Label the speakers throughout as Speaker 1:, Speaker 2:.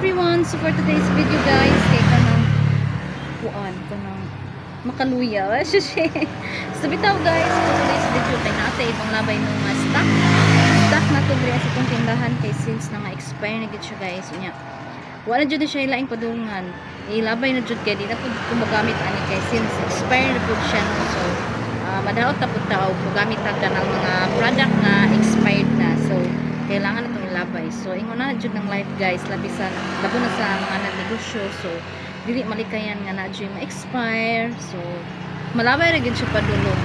Speaker 1: everyone! So for today's video guys, kay kanang makaluya. So bitaw guys, for today's video kay nate ibang labay ng stock na to diri sa itong tindahan kay since na nga-expire na gid siya guys. Unya, wala jud siya ilaing padungan. Ilabay na jud kay di na pud kumagamit ani kay since expire na pud siya. So madaot ta pud tao kugamit ta kanang mga product na expired na. So kailangan na itong ilabay. So ingon na jud ng life guys, labi sa labo na sa mga nagnegosyo. So dili malikayan nga na jud ma-expire. So malabay ra gid siya padulong.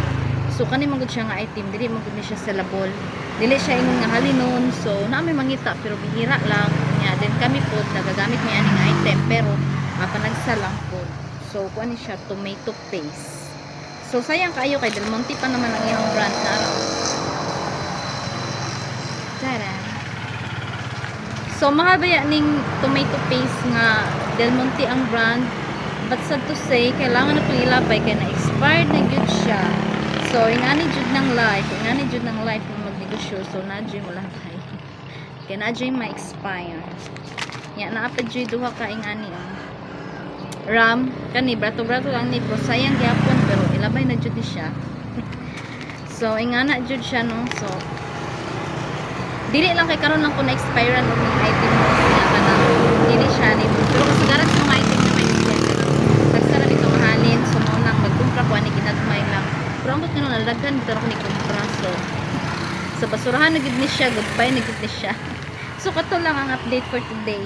Speaker 1: So kani man gud siya nga item, dili man gud siya sellable. Dili siya ingon nga halinon. So naami mangita pero bihira lang nya. Then kami po nagagamit niya aning item pero panagsalang po. So kuan ni siya tomato paste. So sayang kayo kay Del Monte pa naman ang iyang brand na araw. Tara. So mahal ba ning tomato paste nga Del Monte ang brand? But sad to say, kailangan na itong ilabay kaya na-expired na good siya. So ingani jud ng life ng magnegosyo. So na-jud mo labay. Kaya na-jud ma-expire. Ya naapad jud duha ka ingani RAM kani brato-brato lang ni pero sayang gyapon pero ilabay na jud siya. So ingana jud siya no. So dili lang kay karon lang ko na-expirean og mga item mo niya kanang dili siya ni pero kasagaran sa mga item na may discount nagsara dito mahalin so mo nang magkumpra ko ani ginagmay lang pero ang kuno nalaghan dito ako ni kumpra so sa basurahan na gid ni siya goodbye na gid ni siya. So kato lang ang update for today.